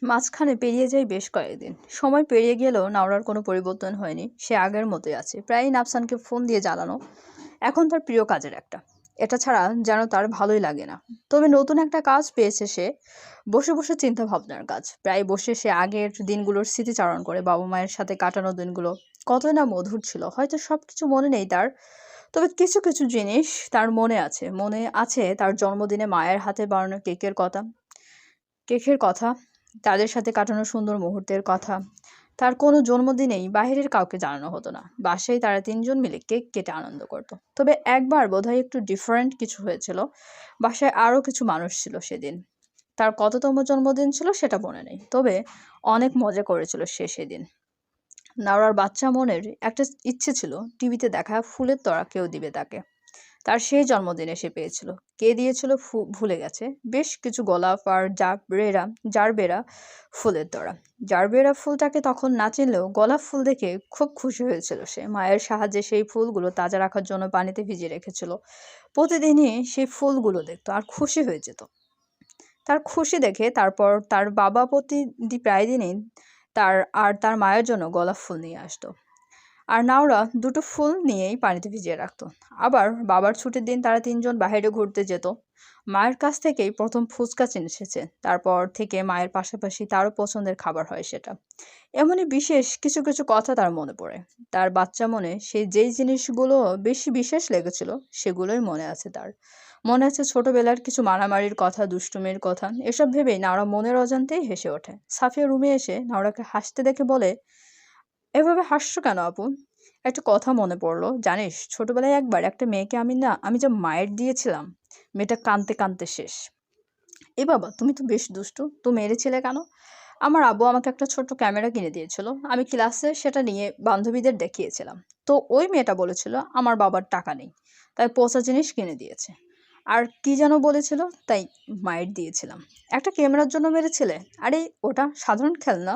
মাঝখানে পেরিয়ে যায় বেশ কয়েকদিন। সময় পেরিয়ে গেলেও নাওরার কোনো পরিবর্তন হয়নি। সে আগের মতোই আছে। প্রায়ই নাফসানকে ফোন দিয়ে জ্বালানো এখন তার প্রিয় কাজের একটা। এটা ছাড়া যেন তার ভালোই লাগে না। তবে নতুন একটা কাজ পেয়েছে সে। বসে বসে চিন্তা ভাবনার কাজ। প্রায় বসে সে আগের দিনগুলোর স্মৃতিচারণ করে। বাবা মায়ের সাথে কাটানো দিনগুলো কতই না মধুর ছিল। হয়তো সবকিছু মনে নেই তার, তবে কিছু কিছু জিনিস তার মনে আছে। মনে আছে তার জন্মদিনে মায়ের হাতে বানানো কেকের কথা, তাদের সাথে কাটানো সুন্দর মুহূর্তের কথা। তার কোনো জন্মদিনেই বাহিরের কাউকে জানানো হতো না। বাসায় তারা তিনজন মিলে কেক কেটে আনন্দ করত। তবে একবার বোধহয় একটু ডিফারেন্ট কিছু হয়েছিল। বাসায় আরও কিছু মানুষ ছিল সেদিন। তার কততম জন্মদিন ছিল সেটা মনে নেই, তবে অনেক মজা করেছিল সে সেদিন। নাওরার বাচ্চা মনের একটা ইচ্ছে ছিল টিভিতে দেখা ফুলের তোড়া কেউ দিবে তাকে। তার সেই জন্মদিনে সে পেয়েছিল। কে দিয়েছিল ভুলে গেছে। বেশ কিছু গোলাপ আর জারবেরা ফুলের তোড়া। জারবেরা ফুলটাকে তখন না চিনলেও গোলাপ ফুল দেখে খুব খুশি হয়েছিল সে। মায়ের সাহায্যে সেই ফুলগুলো তাজা রাখার জন্য পানিতে ভিজিয়ে রেখেছিল। প্রতিদিনই সেই ফুলগুলো দেখতো আর খুশি হয়ে যেত। তার খুশি দেখে তারপর তার বাবা প্রায় দিনই তার মায়ের জন্য গোলাপ ফুল নিয়ে আসতো। আর নাওরা দুটো ফুল নিয়েই পানিতে ভিজিয়ে রাখতো। আবার বাবার ছুটির দিন তারা তিনজন বাইরে ঘুরতে যেত। মায়ের কাছ থেকেই প্রথম ফুচকা চিনে এসেছে। তারপর থেকে মায়ের পাশাপাশি তারও পছন্দের খাবার হয় সেটা। এমনই বিশেষ কিছু কিছু কথা তার মনে পড়ে। তার বাচ্চা মনে সে যেই জিনিসগুলো বেশি বিশেষ লেগেছিল সেগুলোই মনে আছে তার। মনে আছে ছোটবেলার কিছু মারামারির কথা, দুষ্টুমির কথা। এসব ভেবেই নাওরা মনের অজান্তেই হেসে ওঠে। সাফিয়া রুমে এসে নাওরাকে হাসতে দেখে বলে, এভাবে হাসছো কেন আপু? একটা কথা মনে পড়লো, জানিস ছোটবেলায় একবার একটা মেয়েকে আমি যা মায়ের দিয়েছিলাম, মেয়েটা কাঁদতে কাঁদতে শেষ। এ বাবা, তুমি তো বেশ দুষ্টু, তো মেরেছিলে কেন? আমার আব্বু আমাকে একটা ছোট্ট ক্যামেরা কিনে দিয়েছিল। আমি ক্লাসে সেটা নিয়ে বান্ধবীদের দেখিয়েছিলাম। তো ওই মেয়েটা বলেছিল আমার বাবার টাকা নেই, তাই পচা জিনিস কিনে দিয়েছে। আর কি যেন বলেছিল, তাই মায়ের দিয়েছিলাম। একটা ক্যামেরার জন্য মেরেছিলে? আরে ওটা সাধারণ খেলনা,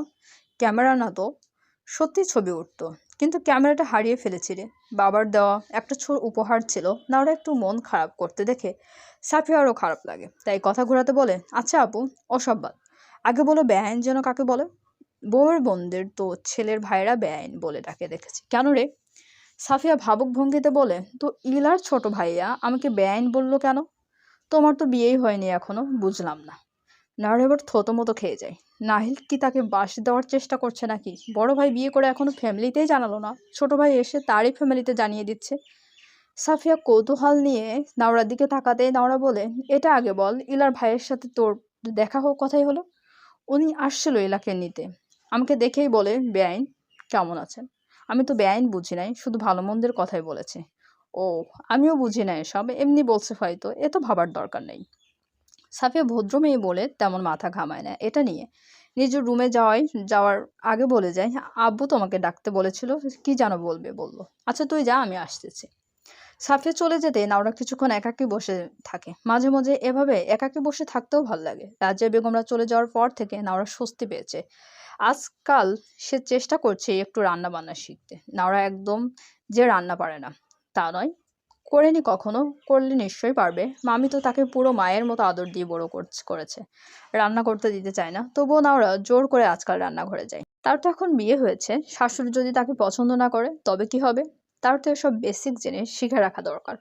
ক্যামেরা না তো। সত্যি ছবি উঠতো, কিন্তু ক্যামেরাটা হারিয়ে ফেলেছি রে। বাবার দেওয়া একটা ছোট উপহার ছিল। না, ওরা একটু মন খারাপ করতে দেখে সাফিয়ারও খারাপ লাগে, তাই কথা ঘোরাতে বলে, আচ্ছা আপু, ওসব বাদ। আগে বলো বেআইন যেন কাকে বলে? বউয়ের বোনদের তো ছেলের ভাইরা বেআইন বলে ডাকে দেখেছি। কেন রে? সাফিয়া ভাবুক ভঙ্গিতে বলে, তো ইলার ছোট ভাইয়া আমাকে বেআইন বললো কেন? তোমার তো বিয়েই হয়নি এখনো, বুঝলাম না। নাহলে এবার থতমতো খেয়ে যায়। নাহিল কি তাকে বাস দেওয়ার চেষ্টা করছে নাকি? বড় ভাই বিয়ে করে এখনো ফ্যামিলিতেই জানালো না, ছোট ভাই এসে তারই ফ্যামিলিতে জানিয়ে দিচ্ছে। সাফিয়া কৌতূহল নিয়ে নাওরার দিকে তাকাতেই নাওরা বলে, এটা আগে বল, ইলার ভাইয়ের সাথে তোর দেখা হোক কথাই হলো? উনি আসছিল ইলাকে নিতে। আমাকে দেখেই বলে, বেআইন কেমন আছেন? আমি তো বেআইন বুঝি নাই, শুধু ভালো মন্দের কথাই বলেছে। ও, আমিও বুঝি না এসব, এমনি বলছে হয়তো, এ তো ভাবার দরকার নেই। সাফিয়া ভদ্র মেয়ে বলে তেমন মাথা ঘামায় না এটা নিয়ে। নিজের রুমে যাওয়ার আগে বলে যায়, আব্বু তোমাকে ডাকতে বলেছিল, কি যেন বললো। আচ্ছা তুই যা, আমি আসতেছি। সাফিয়া চলে যেতে নাওরা কিছুক্ষণ একাকী বসে থাকে। মাঝে মাঝে এভাবে একাকী বসে থাকতেও ভাল লাগে। রাজিয়া বেগমরা চলে যাওয়ার পর থেকে নাওরা স্বস্তি পেয়েছে। আজকাল সে চেষ্টা করছে একটু রান্না বান্না শিখতে। নাওরা একদম যে রান্না পারে না তা নয়, করেনি কখনো, করলে নিশ্চয়ই পারবে। মামি তো তাকে পুরো মায়ের মতো আদর দিয়ে বড় করেছে। রান্না করতে দিতে চায় না, তবুও নাওরা জোর করে আজকাল রান্নাঘরে যায়। তার তো এখন বিয়ে হয়েছে, শাশুড়ি যদি তাকে পছন্দ না করে তবে কি হবে? তার তো এসব বেসিক জিনিস শিখে রাখা দরকার।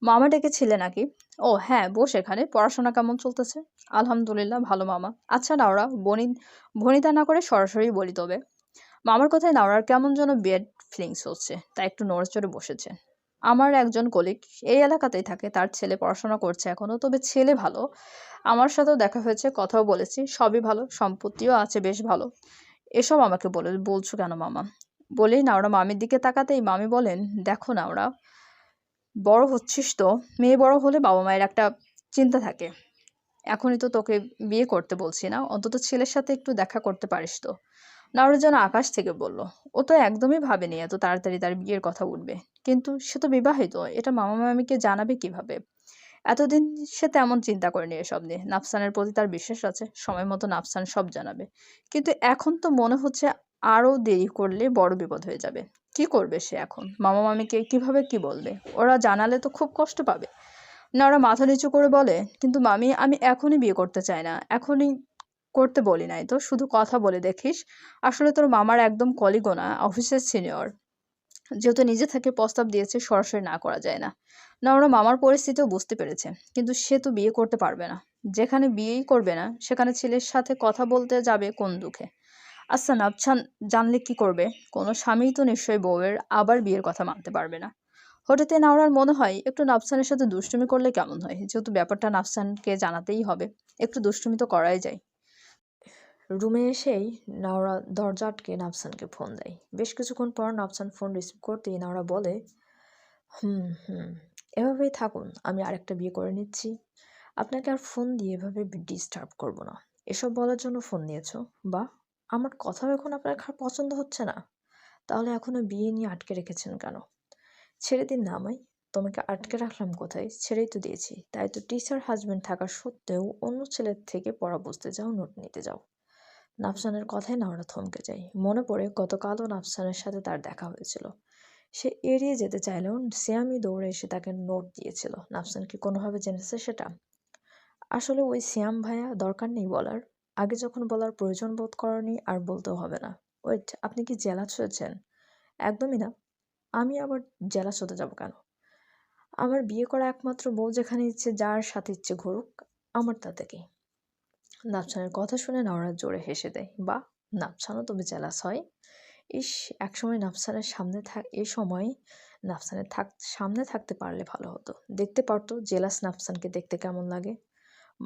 মামা ডেকেছিলে নাকি? ও হ্যাঁ, বস এখানে। পড়াশোনা কেমন চলতেছে? আলহামদুলিল্লাহ ভালো মামা। আচ্ছা নাওরা, ভনিতা না করে সরাসরি বলি তবে। মামার কথায় নাওরার কেমন যেন বেড ফিলিংস হচ্ছে, তাই একটু নড়েচড়ে বসেছে। আমার একজন কলিগ এই এলাকাতেই থাকে, তার ছেলে পড়াশোনা করছে এখনো, তবে ছেলে ভালো। আমার সাথেও দেখা হয়েছে, কথাও বলেছি, সবই ভালো, সম্পত্তিও আছে বেশ ভালো। এসব আমাকে বলছো কেন মামা? বলেই নাওরা মামির দিকে তাকাতেই মামি বলেন, দেখো নাওরা, বড় হচ্ছিস তো, মেয়ে বড় হলে বাবা মায়ের একটা চিন্তা থাকে। এখনই তো তোকে বিয়ে করতে বলছি না, অন্তত ছেলের সাথে একটু দেখা করতে পারিস তো। নাওরা যেন আকাশ থেকে বলল, ও তো একদমই ভাবেনি এত তাড়াতাড়ি তার বিয়ের কথা উঠবে। কিন্তু সে তো বিবাহিত, এটা মামা মামিকে জানাবে কিভাবে? এতদিন সে তেমন চিন্তা করেনি এসব নিয়ে। নাফসানের প্রতি তার বিশ্বাস আছে, সময় মতো নাফসান সব জানাবে। কিন্তু এখন তো মনে হচ্ছে আরো দেরি করলে বড় বিপদ হয়ে যাবে। কি করবে সে এখন? মামা মামিকে কিভাবে কি বলবে? ওরা জানালে তো খুব কষ্ট পাবে। না, ওরা মাথা নিচু করে বলে, কিন্তু মামি, আমি এখনই বিয়ে করতে চাই না, এখনই করতে বলি নাই তো, শুধু কথা বলে দেখিস। আসলে তোর মামার একদম কলিগও না, অফিসের সিনিয়র। যেহেতু নিজে থেকে প্রস্তাব দিয়েছে, সরাসরি না করা যায় না। নওরা মামার পরিস্থিতিও বুঝতে পেরেছে, কিন্তু সে তো বিয়ে করতে পারবে না। যেখানে বিয়েই করবে না, সেখানে ছেলের সাথে কথা বলতে যাবে কোন দুঃখে? আচ্ছা, নাবছান জানলে কি করবে? কোনো স্বামীই তো নিশ্চয়ই বউয়ের আবার বিয়ের কথা মানতে পারবে না। হঠাৎ নাওরার মনে হয় একটু নাফসানের সাথে দুষ্টুমি করলে কেমন হয়, যেহেতু ব্যাপারটা নাফসানকে জানাতেই হবে। একটু দুষ্টুমি তো করাই যায়। রুমে এসেই নাওরা দরজা আটকে নাফসানকে ফোন দেয়। বেশ কিছুক্ষণ পর নাফসান ফোন রিসিভ করতেই নাওরা বলে, হুম হুম এভাবেই থাকুন, আমি আরেকটা বিয়ে করে নিচ্ছি। আপনাকে আর ফোন দিয়ে এভাবে ডিস্টার্ব করব না। এসব বলার জন্য ফোন দিয়েছো? বা আমার কথাও এখন আপনার পছন্দ হচ্ছে না? তাহলে এখনো বিয়ে নিয়ে আটকে রেখেছেন কেন? ছেড়ে দিন না আমায়। তোমাকে আটকে রাখলাম কোথায়? ছেড়েই তো দিয়েছি। তাই তো টিচার হাজবেন্ড থাকা সত্ত্বেও অন্য ছেলের থেকে পড়া বুঝতে যাও, নোট নিতে যাও। নাফসানের কথায় নাওরা থমকে যায়। মনে পড়ে গতকালও নাফসানের সাথে তার দেখা হয়েছিল। সে এড়িয়ে যেতে চাইলেও সিয়ামই দৌড়ে এসে তাকে নোট দিয়েছিল। নাফসান কি কোনোভাবে জেনেছে সেটা? আসলে ওই সিয়াম ভাইয়া, দরকার নেই বলার। আগে যখন বলার প্রয়োজন বোধ করনি, আর বলতেও হবে না। ওয়েট, আপনি কি জেলাস হয়েছেন? একদমই না। আমি আবার জেলাস হতে যাব কেন? আমার বিয়ে করা একমাত্র বউ যেখানে ইচ্ছে যার সাথে ইচ্ছে ঘুরুক, আমার তাতে কি? নাফসানের কথা শুনে নওরা জোরে হেসে দেয়। বা, নাফসানও তবে জেলাস হয়? ইস, একসময় নাফসানের সামনে এই সময় নাফসানের সামনে থাকতে পারলে ভালো হতো। দেখতে পারতো জেলাস নাফসানকে দেখতে কেমন লাগে।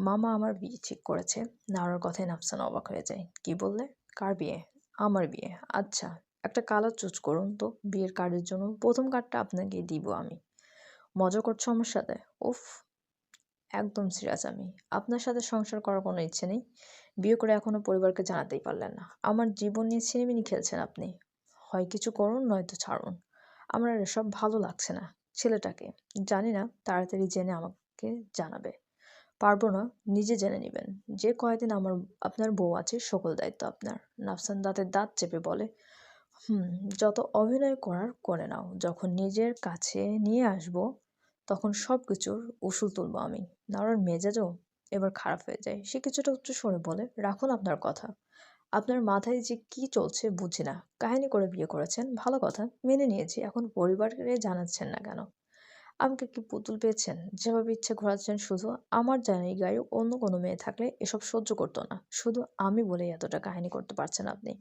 মামা আমার বিয়ে ঠিক করেছে। নাওরার কথায় নাফসান অবাক হয়ে যায়। কি বললে? কার বিয়ে? আমার বিয়ে। আচ্ছা, একটা কালার চুজ করুন তো বিয়ের কার্ডের জন্য। প্রথম কার্ডটা আপনাকে দিব আমি। মজা করছো আমার সাথে? উফ, একদম সিরিয়াস আমি। আপনার সাথে সংসার করার কোনো ইচ্ছে নেই। বিয়ে করে এখনো পরিবারকে জানাতেই পারলেন না। আমার জীবন নিয়ে ছিনিমিনি খেলছেন আপনি। হয় কিছু করুন, নয়তো ছাড়ুন। আমার আর এসব ভালো লাগছে না। ছেলেটাকে জানি না, তাড়াতাড়ি জেনে আমাকে জানাবে। পারবো না, নিজে জেনে নিবেন। যে কয়দিন আপনার বউ আছে, সকল দায়িত্ব আপনার। নাফসান দাঁতে দাঁত চেপে বলে, হুম, যত অভিনয় করার করে নাও। যখন নিজের কাছে নিয়ে আসবো, তখন সব কিছুর উসুল তুলবো আমি। নাওরার মেজাজও এবার খারাপ হয়ে যায়। সে কিছুটা উচ্চ স্বরে বলে, রাখুন আপনার কথা। আপনার মাথায় যে কি চলছে বুঝি না। কাহিনী করে বিয়ে করেছেন, ভালো কথা, মেনে নিয়েছি। এখন পরিবারকে জানাচ্ছেন না কেন? আমাকে কি পুতুল পেয়েছেন? যেভাবে ইচ্ছে ঘোরাচ্ছেন শুধু। আমার জায়গায় অন্য কোনো মেয়ে থাকলে এসব সহ্য করতো না। শুধু আমি বলেই এতটা কাহিনী করতে পারছেন আপনি।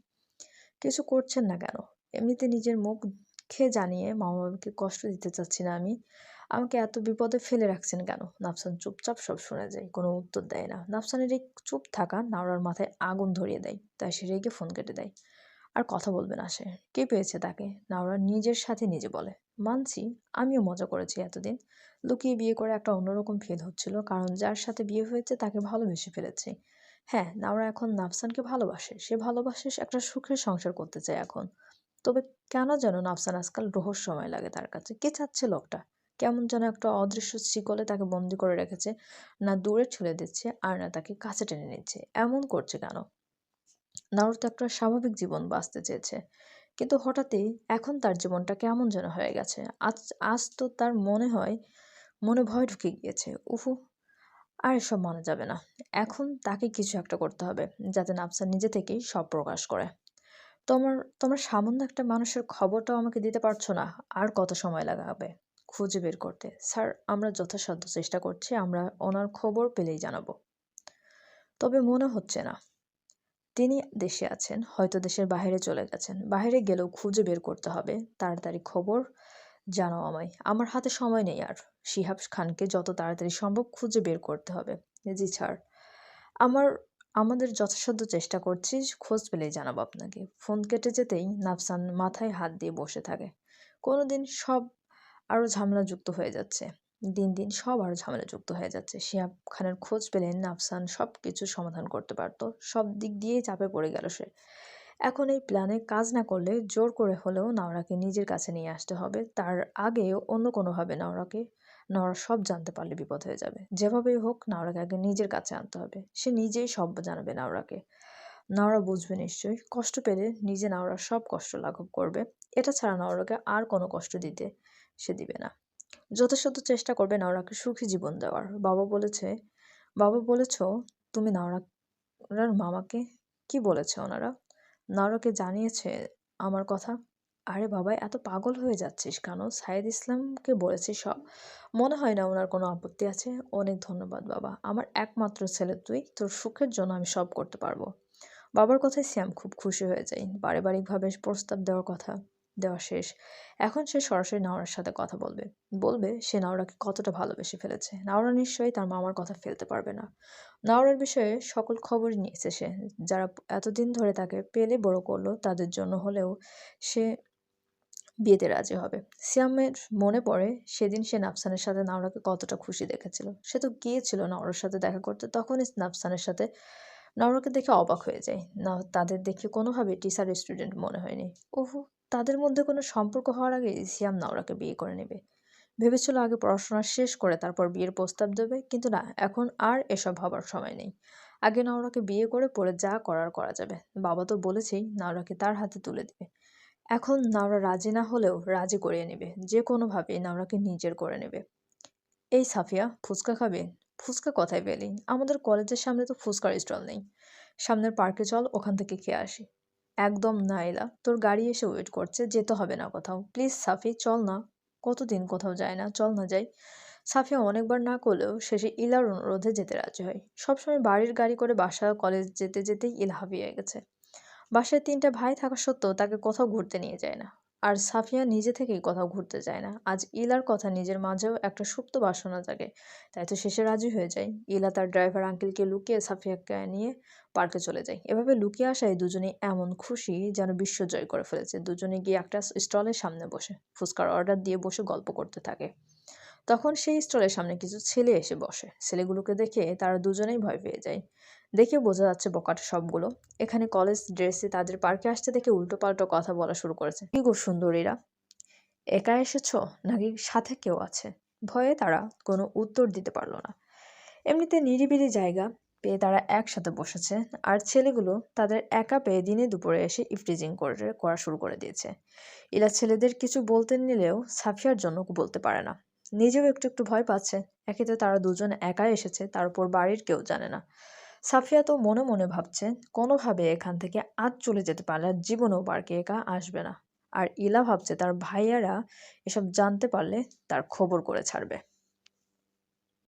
কিছু করছেন না কেন? এমনিতে নিজের মুখে জানিয়ে মামা-বাবাকে কষ্ট দিতে চাচ্ছি না আমি। আমাকে এত বিপদে ফেলে রাখছেন কেন? নাফসান চুপচাপ সব শুনে যায়, কোনো উত্তর দেয় না। নাফসানের এই চুপ থাকা নাওরার মাথায় আগুন ধরিয়ে দেয়। তাই সে রেগে ফোন কেটে দেয়। আর কথা বলবে না সে। কে পেয়েছে তাকে? নাওরা নিজের সাথে নিজে বলে। মানছি, আমিও মজা করেছি এতদিন। লুকিয়ে বিয়ে করে একটা অন্যরকম ফিল হচ্ছিল, কারণ যার সাথে বিয়ে হয়েছে তাকে ভালোবেসে ফেলেছি। হ্যাঁ, নাওরা এখন নাফসানকে ভালোবাসে। সে ভালোবাসে, একটা সুখের সংসার করতে চায় এখন। তবে কেন যেন নাফসান আজকাল রহস্যময় লাগে তার কাছে। কে চাচ্ছে লোকটা? কেমন যেন একটা অদৃশ্য শিকলে তাকে বন্দি করে রেখেছে। না দূরে ঠেলে দিচ্ছে, আর না তাকে কাছে টেনে নিচ্ছে। এমন করছে কেন? নারু তো একটা স্বাভাবিক জীবন বাঁচতে চেয়েছে, কিন্তু হঠাৎই এখন তার জীবনটা কেমন যেন হয়ে গেছে। আজ আজ তো তার মনে ভয় ঢুকে গিয়েছে। উফু, আর এসব মানা যাবে না। এখন তাকে কিছু একটা করতে হবে, যাতে নাফসা নিজে থেকেই সব প্রকাশ করে। তোমার তোমার সামান্য একটা মানুষের খবরটাও আমাকে দিতে পারছো না? আর কত সময় লাগাবে খুঁজে বের করতে? স্যার, আমরা যথাসাধ্য চেষ্টা করছি। আমরা ওনার খবর পেলেই জানাবো। তবে মনে হচ্ছে না তিনি দেশে আছেন। হয়তো দেশের বাইরে চলে গেছেন। বাইরে গেলেও খুঁজে বের করতে হবে। তাড়াতাড়ি খবর জানাও আমায়। আমার হাতে সময় নেই আর। শিহাব খানকে যত তাড়াতাড়ি সম্ভব খুঁজে বের করতে হবে। জি স্যার। আমার আমাদের যথাসাধ্য চেষ্টা করছি। খোঁজ পেলেই জানাবো আপনাকে। ফোন কেটে যেতেই নাফসান মাথায় হাত দিয়ে বসে থাকে। কোনোদিন সব আরো ঝামেলাযুক্ত হয়ে যাচ্ছে। দিন দিন সব আরো ঝামেলাযুক্ত হয়ে যাচ্ছে। শিহাব খানের খোঁজ পেলেন নাফসান সব কিছু সমাধান করতে পারত। সব দিক দিয়েই চাপে পড়ে গেল সে। এখন এই প্ল্যানে কাজ না করলে জোর করে হলেও নাওরাকে নিজের কাছে নিয়ে আসতে হবে। তার আগে অন্য কোনোভাবে নাওরা সব জানতে পারলে বিপদ হয়ে যাবে। যেভাবেই হোক নাওরাকে আগে নিজের কাছে আনতে হবে। সে নিজেই সব জানাবে নাওরাকে। নাওরা বুঝবে নিশ্চয়ই। কষ্ট পেলে নিজে নাওরা সব কষ্ট লাঘব করবে। এটা ছাড়া নাওরাকে আর কোনো কষ্ট দিতে সে দিবে না। যথাসাধ্য চেষ্টা করবে নাওরাকে সুখী জীবন দেওয়ার। বাবা বলেছ তুমি নাওরার মামাকে কি বলেছে ওনারা? নাওরাকে জানিয়েছে আমার কথা? আরে বাবা, এত পাগল হয়ে যাচ্ছিস কেন? সাইদ ইসলামকে বলেছি সব। মনে হয় না ওনার কোনো আপত্তি আছে। অনেক ধন্যবাদ বাবা, আমার একমাত্র ছেলে তুই, তোর সুখের জন্য আমি সব করতে পারবো। বাবার কথায় শ্যাম খুব খুশি হয়ে যায়। পারিবারিকভাবে প্রস্তাব দেওয়া শেষ। এখন সে সরাসরি নাওরার সাথে কথা বলবে। বলবে সে নাওরাকে কতটা ভালোবেসে ফেলেছে। নাওরা নিশ্চয়ই তার মামার কথা ফেলতে পারবে না। নাওরার বিষয়ে সকল খবরই নিয়েছে সে। যারা এতদিন ধরে তাকে পেলে বড় করলো, তাদের জন্য হলেও সে বিয়েতে রাজি হবে। সিয়ামের মনে পড়ে সেদিন সে নাফসানের সাথে নাওরাকে কতটা খুশি দেখেছিল। সে তো গিয়েছিল নাওরার সাথে দেখা করতে, তখনই নাফসানের সাথে নাওরাকে দেখে অবাক হয়ে যায়। না, তাদের দেখে কোনোভাবে টিচার স্টুডেন্ট মনে হয়নি। ওহো, তাদের মধ্যে কোনো সম্পর্ক হওয়ার আগেই সিয়াম নাওরাকে বিয়ে করে নেবে। ভেবেছিল আগে পড়াশোনা শেষ করে তারপর বিয়ের প্রস্তাব দেবে, কিন্তু না, এখন আর এসব ভাবার সময় নেই। আগে নাওরাকে বিয়ে করে পরে যা করার করা যাবে। বাবা তো বলেছেই নাওরাকে তার হাতে তুলে দিবে। এখন নাওরা রাজি না হলেও রাজি করিয়ে নেবে, যে কোনোভাবেই নাওরাকে নিজের করে নেবে। এই সাফিয়া, ফুচকা খাবে? ফুচকা কোথায় পেলি? আমাদের কলেজের সামনে তো ফুচকার স্টল নেই। সামনের পার্কে চল, ওখান থেকে খেয়ে আসি। একদম না এলা, তোর গাড়ি এসে ওয়েট করছে, যেতে হবে না কোথাও। প্লিজ সাফি, চল না। কতদিন কোথাও যায় না, চল না যাই। সাফিয়া অনেকবার না করলেও শেষে ইলার অনুরোধে যেতে রাজি হয়। সবসময় বাড়ির গাড়ি করে বাসা কলেজ যেতে যেতেই ইলা হাঁপিয়ে গেছে। বাসায় ৩টা ভাই থাকা সত্ত্বেও তাকে কোথাও ঘুরতে নিয়ে যায় না। আর সাফিয়া নিজে থেকেই কোথাও ঘুরতে যায় না। আজ ইলার কথা নিজের মাঝেও একটা সুপ্ত বাসনা জাগে। তাই তো শেষে রাজি হয়ে যায়। ইলা তার ড্রাইভার আঙ্কেলকে লুকিয়ে সাফিয়াকে নিয়ে পার্কে চলে যায়। এভাবে লুকিয়ে আসায় দুজনেই এমন খুশি যেন বিশ্ব জয় করে ফেলেছে। দুজনে গিয়ে একটা স্টলের সামনে বসে ফুচকার অর্ডার দিয়ে বসে গল্প করতে থাকে। তখন সেই স্টলের সামনে কিছু ছেলে এসে বসে। ছেলেগুলোকে দেখে তারা দুজনেই ভয় পেয়ে যায়। দেখে বোঝা যাচ্ছে বোকাটা সবগুলো। এখানে কলেজ ড্রেসে তাদের পার্কে আসতে দেখে উল্টোপাল্টা কথা বলা শুরু করেছে। কি গো সুন্দরীরা, একা এসেছো নাকি সাথে কেউ আছে? ভয়ে তারা কোনো উত্তর দিতে পারল না। এমনিতে নিরিবিলি জায়গা পেয়ে তারা একসাথে বসেছে। আর ছেলেগুলো তাদের একা পেয়ে দিনে দুপুরে এসে ইফটিজিং করা শুরু করে দিয়েছে। ইলা ছেলেদের কিছু বলতে নিলেও সাফিয়ার জন্য বলতে পারে না। নিজেও একটু একটু ভয় পাচ্ছে। একে তো তারা দুজন একাই এসেছে, তার উপর বাড়ির কেউ জানে না। সাফিয়া তো মনে মনে ভাবছে কোনোভাবে এখান থেকে আজ চলে যেতে পারলে আর জীবনেও পার্কে একা আসবে না। আর ইলা ভাবছে তার ভাইয়ারা এসব জানতে পারলে তার খবর করে ছাড়বে।